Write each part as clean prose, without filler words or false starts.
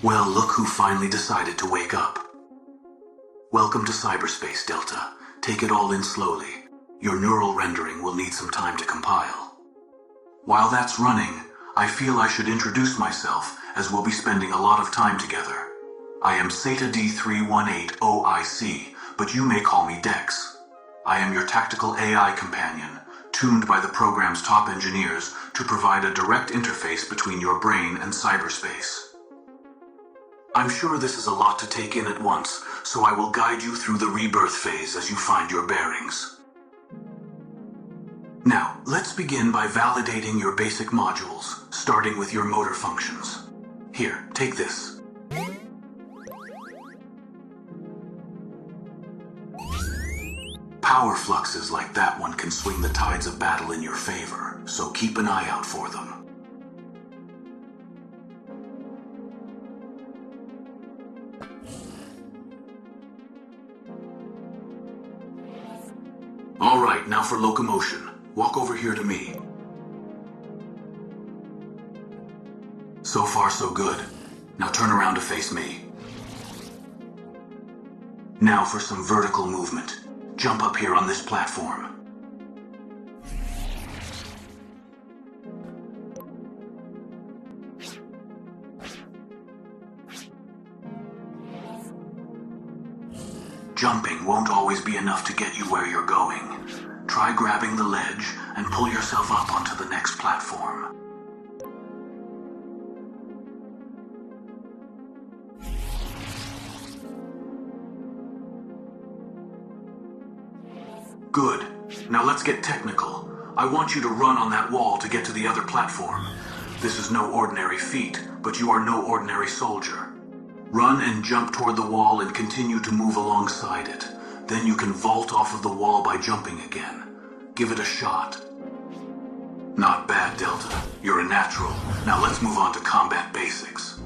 Well, look who finally decided to wake up. Welcome to Cyberspace, Delta. Take it all in slowly. Your neural rendering will need some time to compile. While that's running, I feel I should introduce myself, as we'll be spending a lot of time together. I am Zeta D3180IC, but you may call me Dex. I am your tactical AI companion, tuned by the program's top engineers to provide a direct interface between your brain and cyberspace. I'm sure this is a lot to take in at once, so I will guide you through the rebirth phase as you find your bearings. Now, let's begin by validating your basic modules, starting with your motor functions. Here, take this. Power fluxes like that one can swing the tides of battle in your favor, so keep an eye out for them. Alright, now for locomotion. Walk over here to me. So far, so good. Now turn around to face me. Now for some vertical movement. Jump up here on this platform. Jumping won't always be enough to get you where you're going. Try grabbing the ledge and pull yourself up onto the next platform. Good. Now let's get technical. I want you to run on that wall to get to the other platform. This is no ordinary feat, but you are no ordinary soldier. Run and jump toward the wall and continue to move alongside it. Then you can vault off of the wall by jumping again. Give it a shot. Not bad, Delta. You're a natural. Now let's move on to combat basics.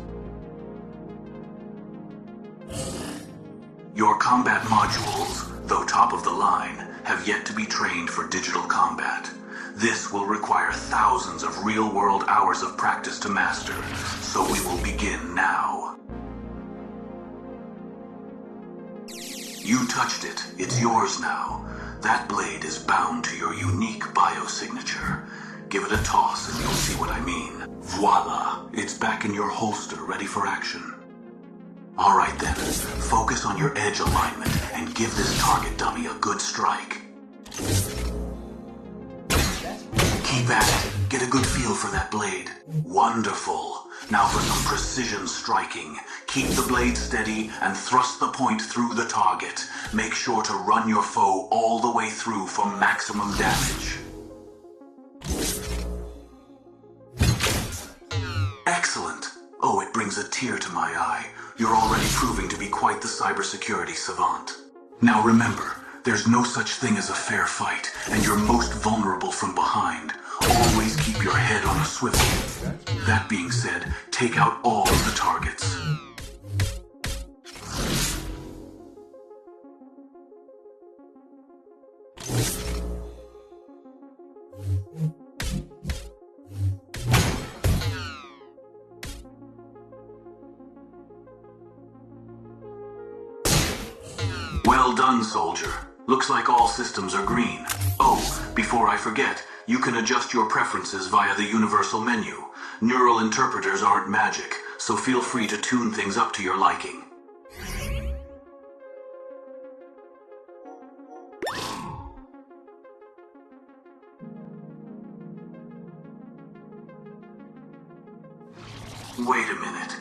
Your combat modules, though top of the line, have yet to be trained for digital combat. This will require thousands of real-world hours of practice to master, so we will begin now. You touched it. It's yours now. That blade is bound to your unique biosignature. Give it a toss and you'll see what I mean. Voila! It's back in your holster, ready for action. Alright then, focus on your edge alignment and give this target dummy a good strike. Keep at it. Get a good feel for that blade. Wonderful. Now for some precision striking. Keep the blade steady and thrust the point through the target. Make sure to run your foe all the way through for maximum damage. Excellent. Oh, it brings a tear to my eye. You're already proving to be quite the cybersecurity savant. Now remember, there's no such thing as a fair fight, and you're most vulnerable from behind. Always keep your head on a swivel. That being said, take out all of the targets. Well done, soldier. Looks like all systems are green. Oh, before I forget, you can adjust your preferences via the universal menu. Neural interpreters aren't magic, so feel free to tune things up to your liking. Wait a minute.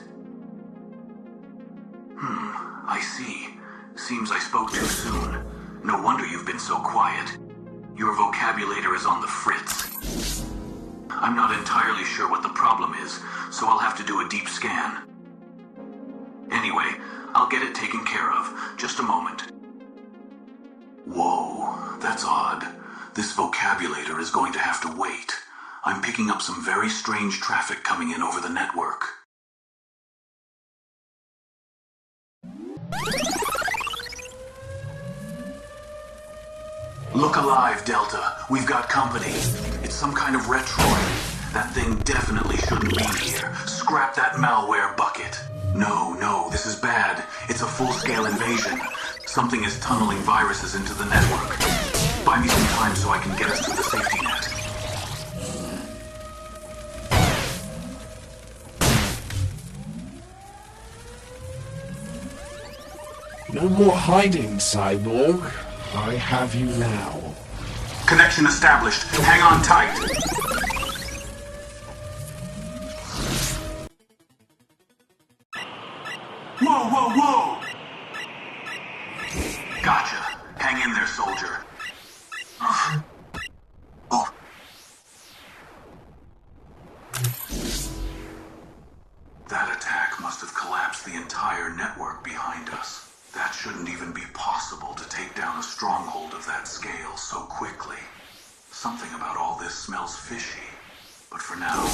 I see. Seems I spoke too soon. No wonder you've been so quiet. Your vocabulator is on the fritz. I'm not entirely sure what the problem is, so I'll have to do a deep scan. Anyway, I'll get it taken care of. Just a moment. Whoa, that's odd. This vocabulator is going to have to wait. I'm picking up some very strange traffic coming in over the network. Look alive, Delta. We've got company. It's some kind of retroid. That thing definitely shouldn't be here. Scrap that malware bucket. No, this is bad. It's a full-scale invasion. Something is tunneling viruses into the network. Buy me some time so I can get us to the safety net. No more hiding, Cyborg. I have you now. Connection established. Hang on tight. Whoa! Gotcha. Hang in there, soldier. Oh. That attack must have collapsed the entire network behind us. That shouldn't even be possible to take down a stronghold of that scale so quickly. Something about all this smells fishy. But for now,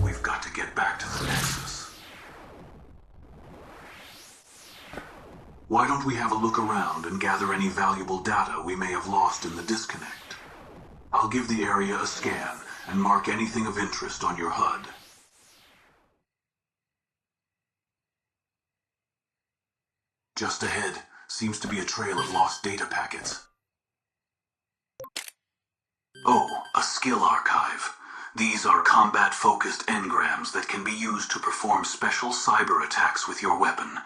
we've got to get back to the Nexus. Why don't we have a look around and gather any valuable data we may have lost in the disconnect? I'll give the area a scan and mark anything of interest on your HUD. Just ahead seems to be a trail of lost data packets. Oh, a skill archive. These are combat-focused engrams that can be used to perform special cyber attacks with your weapon.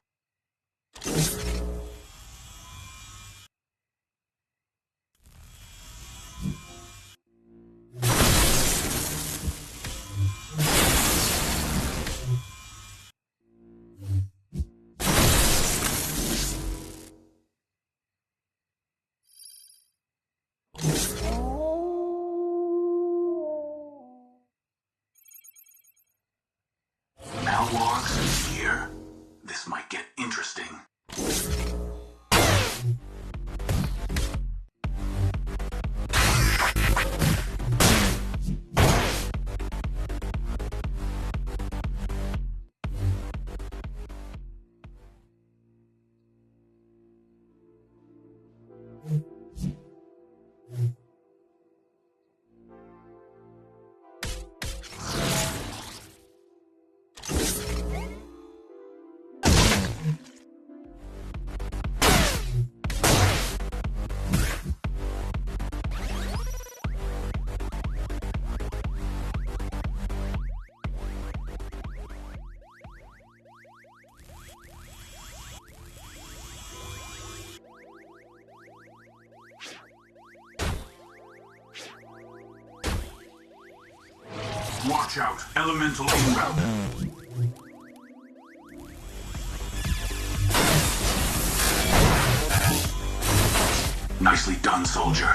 Logs here. This might get interesting. Watch out! Elemental inbound! Nicely done, soldier.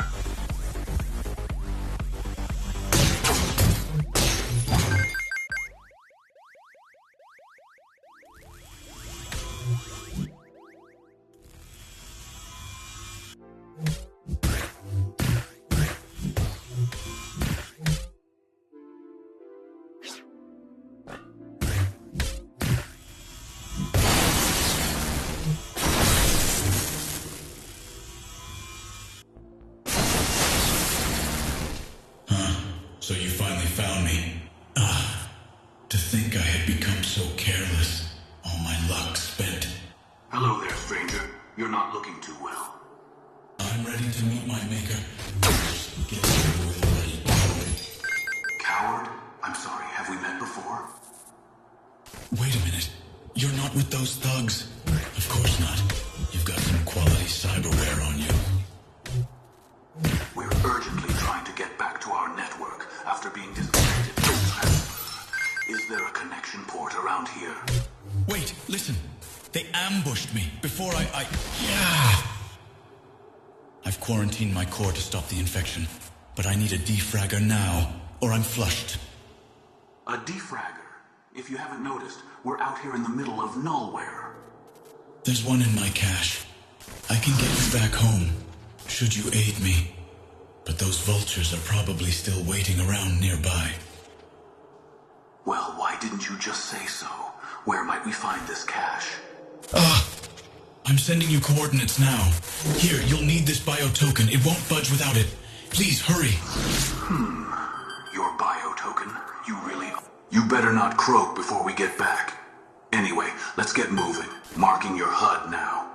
So you finally found me. To think I had become so careless. All my luck spent. Hello there, stranger. You're not looking too well. I'm ready to meet my maker. Get over with, bloody coward. Coward? I'm sorry, have we met before? Wait a minute. You're not with those thugs? Of course not. You've got some quality cyberware on you. We're urgently trying to get back to our network after being disconnected from the Is there a connection port around here? Wait, listen. They ambushed me before Yeah! I've quarantined my core to stop the infection, but I need a defragger now, or I'm flushed. A defragger? If you haven't noticed, we're out here in the middle of nowhere. There's one in my cache. I can get you back home, should you aid me. But those vultures are probably still waiting around nearby. Well, why didn't you just say so? Where might we find this cache? I'm sending you coordinates now. Here, you'll need this bio token. It won't budge without it. Please, hurry. Your bio token? You really... You better not croak before we get back. Anyway, let's get moving. Marking your HUD now.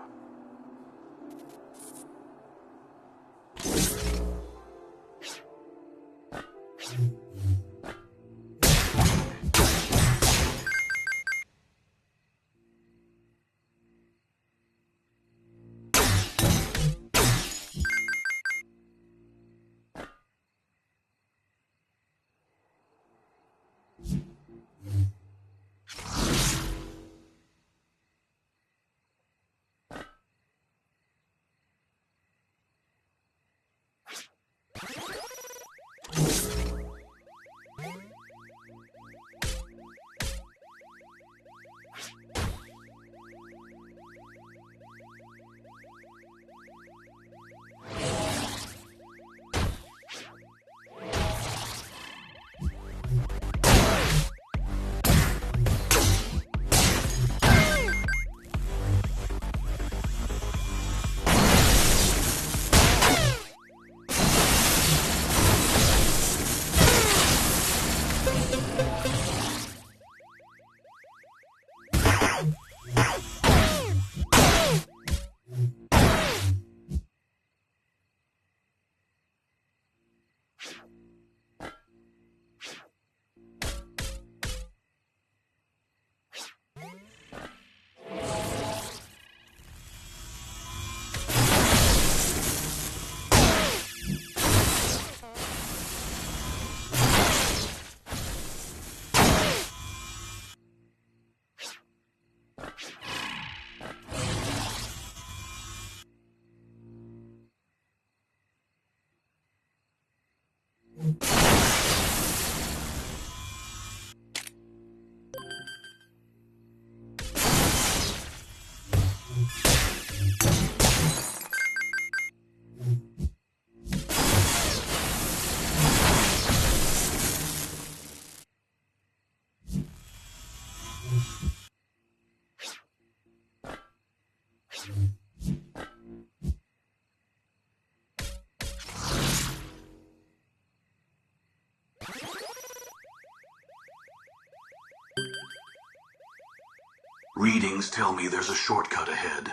Readings tell me there's a shortcut ahead.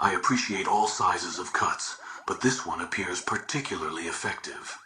I appreciate all sizes of cuts, but this one appears particularly effective.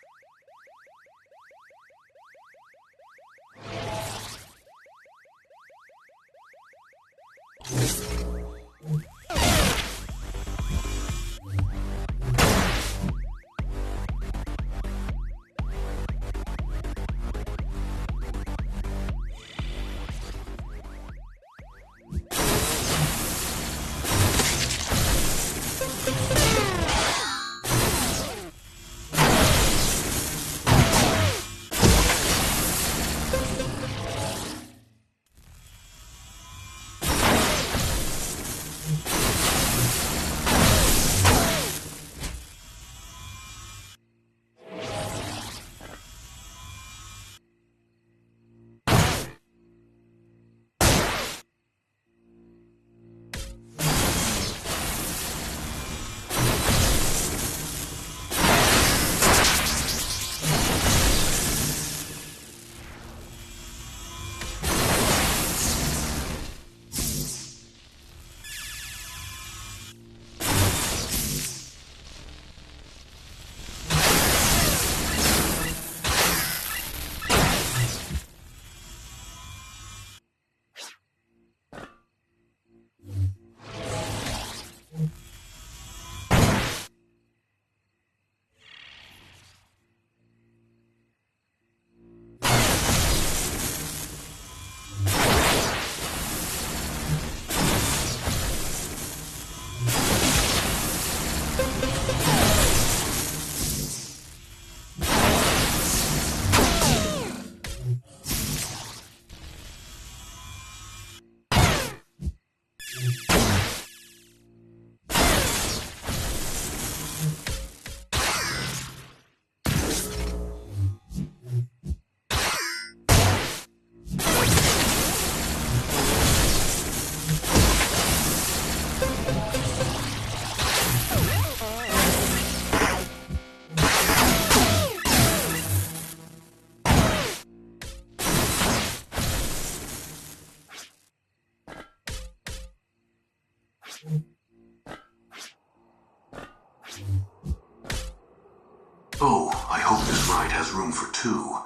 Oh, I hope this ride has room for two.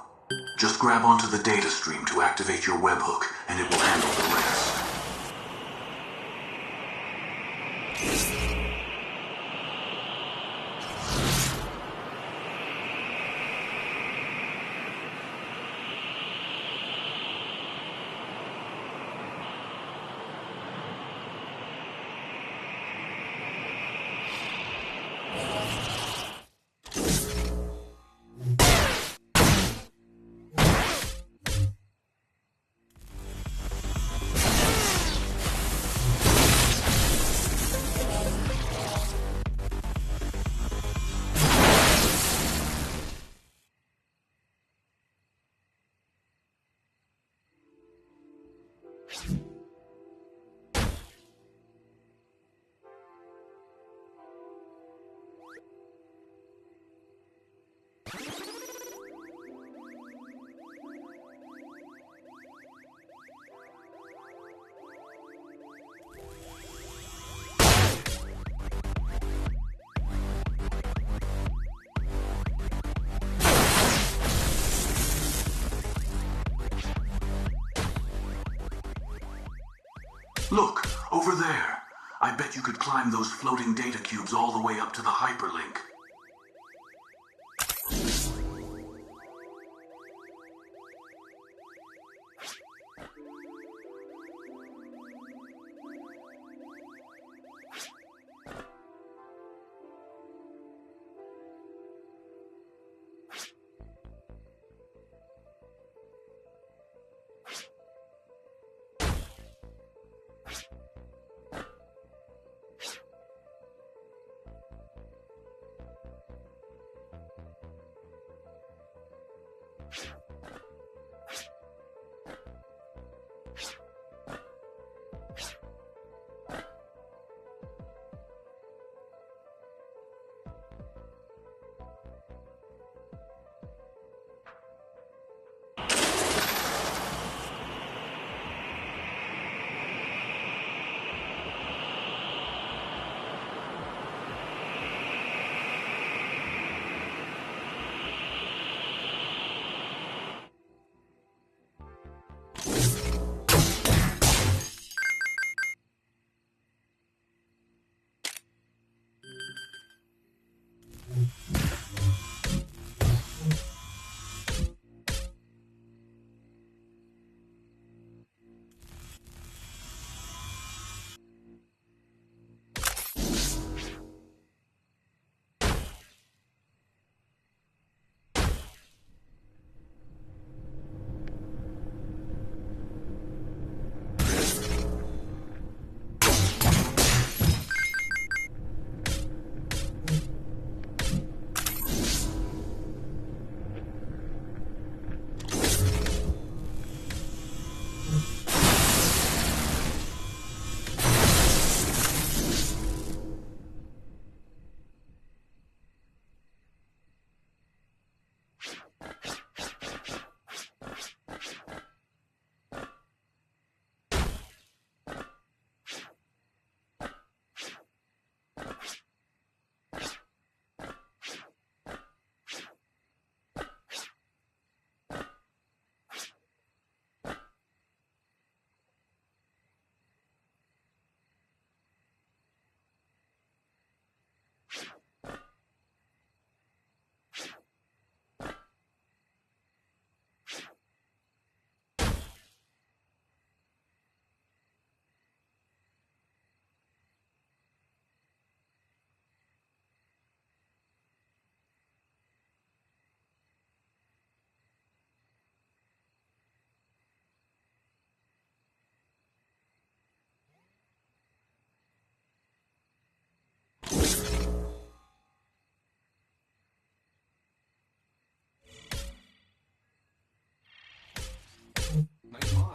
Just grab onto the data stream to activate your webhook, and it will handle the rest. Look, over there. I bet you could climb those floating data cubes all the way up to the hyperlink.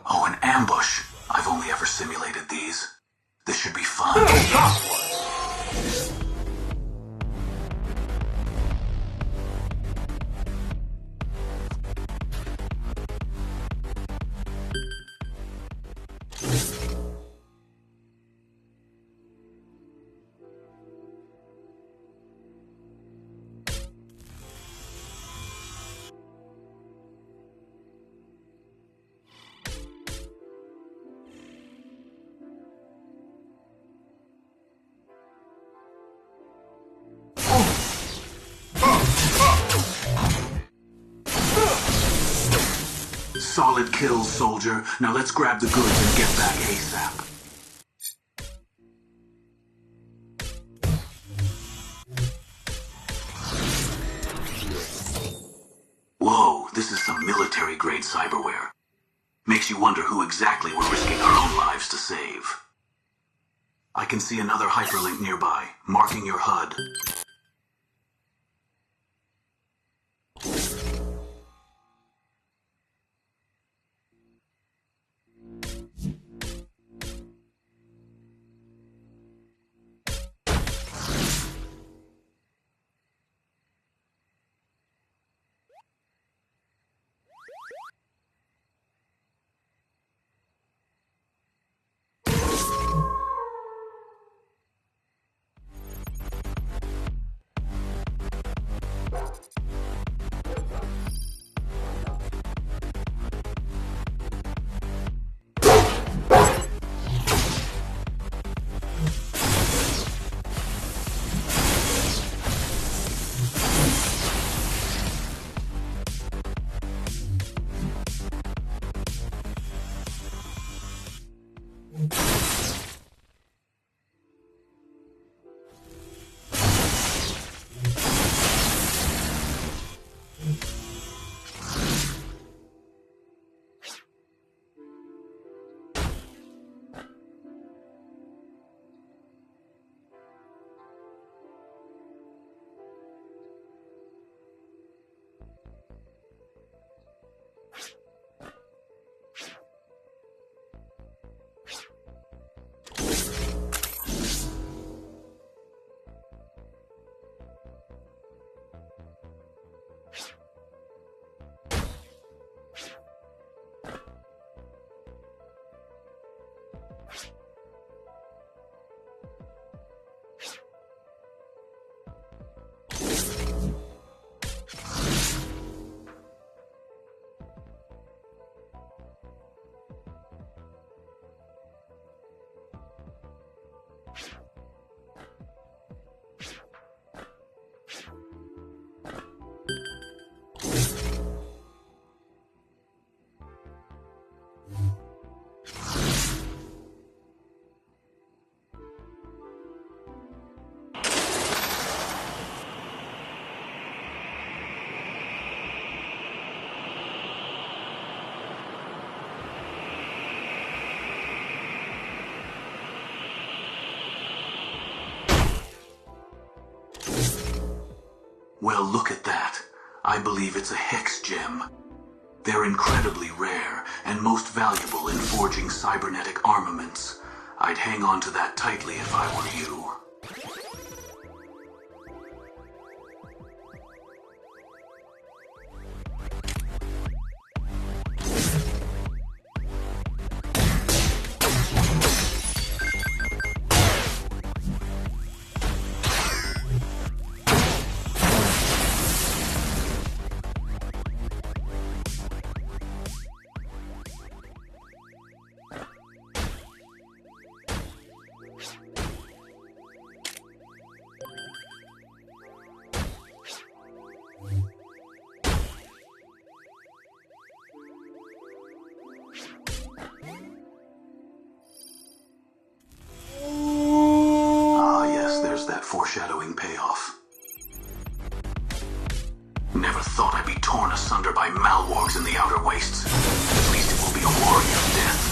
Oh, an ambush. I've only ever simulated these. This should be fun. Solid kills, soldier. Now let's grab the goods and get back ASAP. Whoa, this is some military-grade cyberware. Makes you wonder who exactly we're risking our own lives to save. I can see another hyperlink nearby, marking your HUD. Well, look at that. I believe it's a hex gem. They're incredibly rare and most valuable in forging cybernetic armaments. I'd hang on to that tightly if I were you. That foreshadowing payoff. Never thought I'd be torn asunder by malwargs in the outer wastes. At least it will be a warrior's death.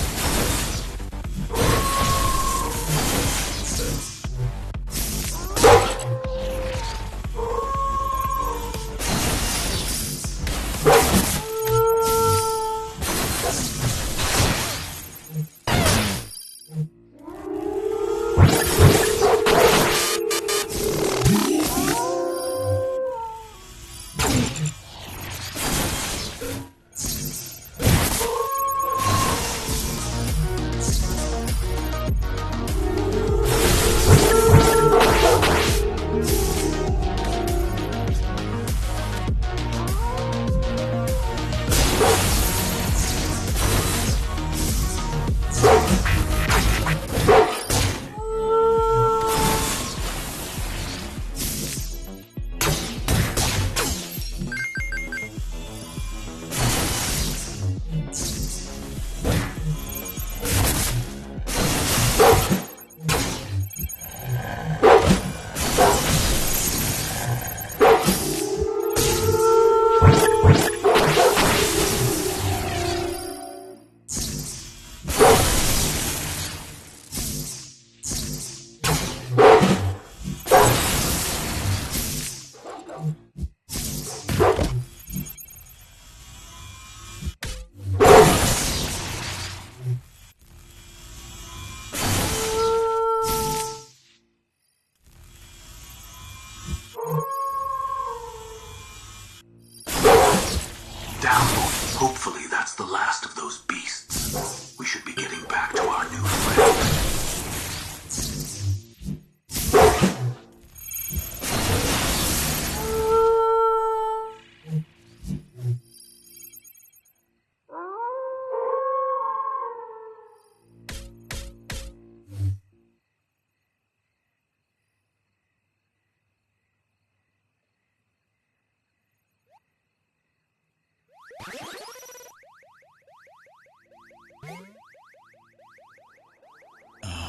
Hopefully that's the last of those beasts. We should be getting back to our new friend.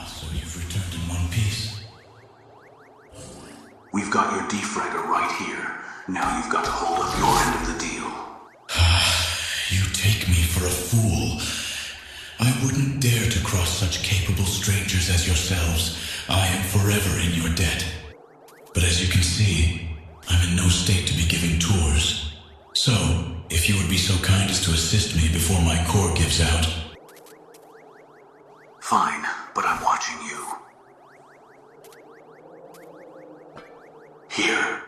So you've returned in one piece. We've got your defragger right here. Now you've got to hold up your end of the deal. You take me for a fool. I wouldn't dare to cross such capable strangers as yourselves. I am forever in your debt. But as you can see, I'm in no state to be giving tours. So, if you would be so kind as to assist me before my core gives out. Fine, but I'm watching you. Here.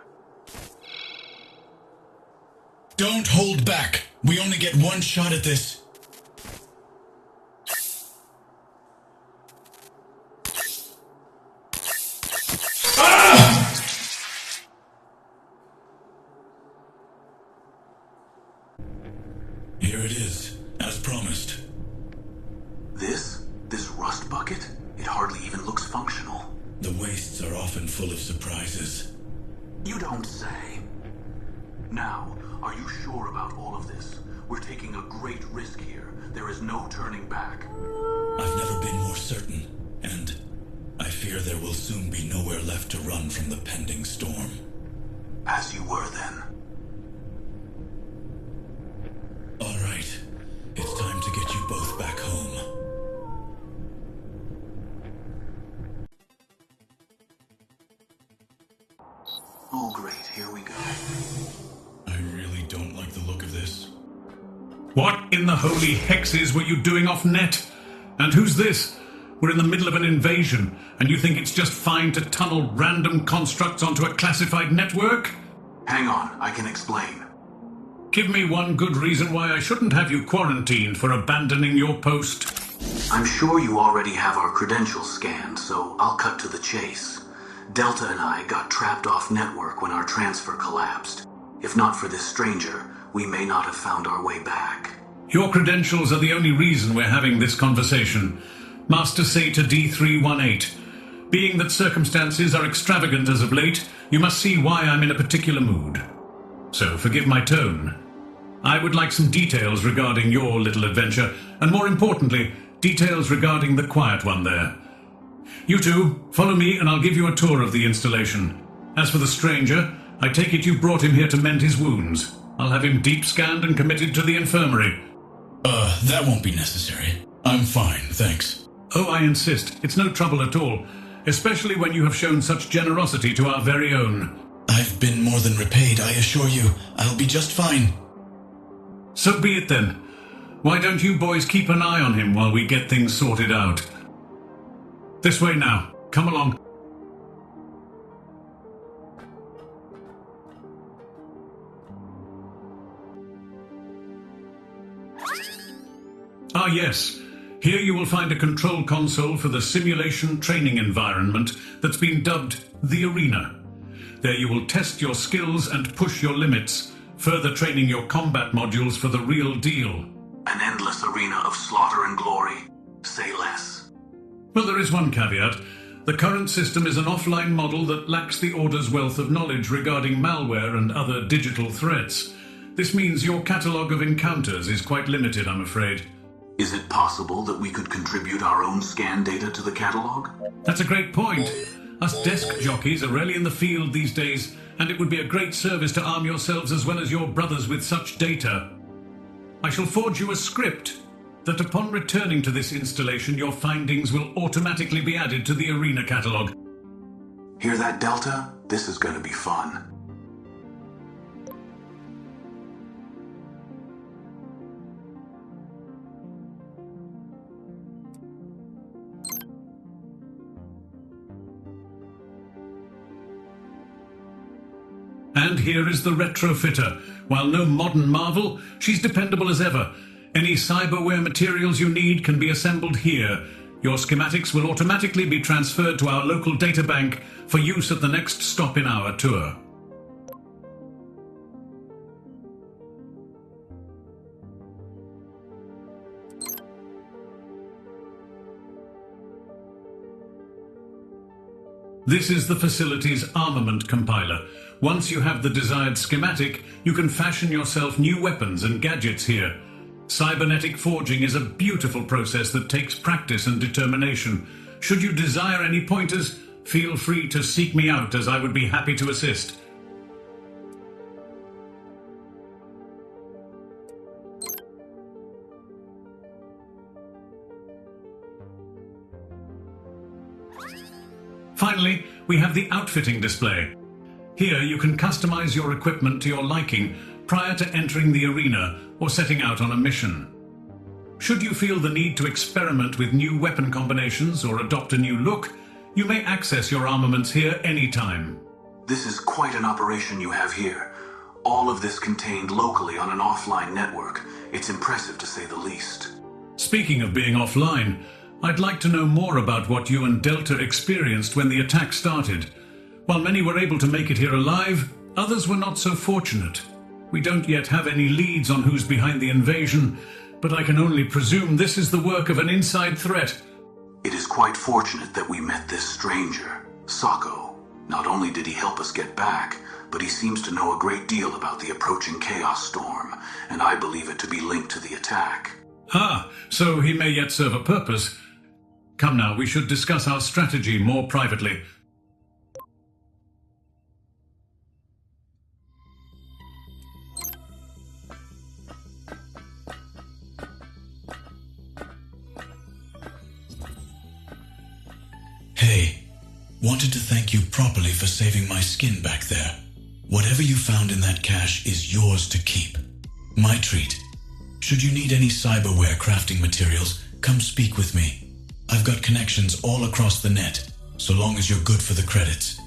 Don't hold back. We only get one shot at this. Here it is, as promised. This rust bucket? It hardly even looks functional. The wastes are often full of surprises. You don't say. Now, are you sure about all of this? We're taking a great risk here. There is no turning back. I've never been more certain, and I fear there will soon be nowhere left to run from the pending storm. As you were then. All right, it's time to get you both back home. Oh great, here we go. I really don't like the look of this. What in the holy hexes were you doing off net? And who's this? We're in the middle of an invasion, and you think it's just fine to tunnel random constructs onto a classified network? Hang on, I can explain. Give me one good reason why I shouldn't have you quarantined for abandoning your post. I'm sure you already have our credentials scanned, so I'll cut to the chase. Delta and I got trapped off network when our transfer collapsed. If not for this stranger, we may not have found our way back. Your credentials are the only reason we're having this conversation. Master Sata D318. Being that circumstances are extravagant as of late, you must see why I'm in a particular mood. So forgive my tone. I would like some details regarding your little adventure, and more importantly, details regarding the quiet one there. You two, follow me and I'll give you a tour of the installation. As for the stranger, I take it you brought him here to mend his wounds. I'll have him deep scanned and committed to the infirmary. That won't be necessary. I'm fine, thanks. Oh, I insist. It's no trouble at all, especially when you have shown such generosity to our very own. I've been more than repaid, I assure you. I'll be just fine. So be it then. Why don't you boys keep an eye on him while we get things sorted out? This way now. Come along. Ah, yes. Here you will find a control console for the simulation training environment that's been dubbed the Arena. There you will test your skills and push your limits, further training your combat modules for the real deal. An endless arena of slaughter and glory. Say less. Well, there is one caveat. The current system is an offline model that lacks the Order's wealth of knowledge regarding malware and other digital threats. This means your catalogue of encounters is quite limited, I'm afraid. Is it possible that we could contribute our own scan data to the catalog? That's a great point. Us desk jockeys are rarely in the field these days, and it would be a great service to arm yourselves as well as your brothers with such data. I shall forge you a script that upon returning to this installation, your findings will automatically be added to the Arena catalog. Hear that, Delta? This is going to be fun. And here is the retrofitter. While no modern marvel, she's dependable as ever. Any cyberware materials you need can be assembled here. Your schematics will automatically be transferred to our local databank for use at the next stop in our tour. This is the facility's armament compiler. Once you have the desired schematic, you can fashion yourself new weapons and gadgets here. Cybernetic forging is a beautiful process that takes practice and determination. Should you desire any pointers, feel free to seek me out, as I would be happy to assist. Finally, we have the outfitting display. Here you can customize your equipment to your liking prior to entering the arena or setting out on a mission. Should you feel the need to experiment with new weapon combinations or adopt a new look, you may access your armaments here anytime. This is quite an operation you have here. All of this contained locally on an offline network. It's impressive to say the least. Speaking of being offline, I'd like to know more about what you and Delta experienced when the attack started. While many were able to make it here alive, others were not so fortunate. We don't yet have any leads on who's behind the invasion, but I can only presume this is the work of an inside threat. It is quite fortunate that we met this stranger, Sako. Not only did he help us get back, but he seems to know a great deal about the approaching chaos storm, and I believe it to be linked to the attack. Ah, so he may yet serve a purpose. Come now, we should discuss our strategy more privately. Hey, wanted to thank you properly for saving my skin back there. Whatever you found in that cache is yours to keep. My treat. Should you need any cyberware crafting materials, come speak with me. I've got connections all across the net, so long as you're good for the credits.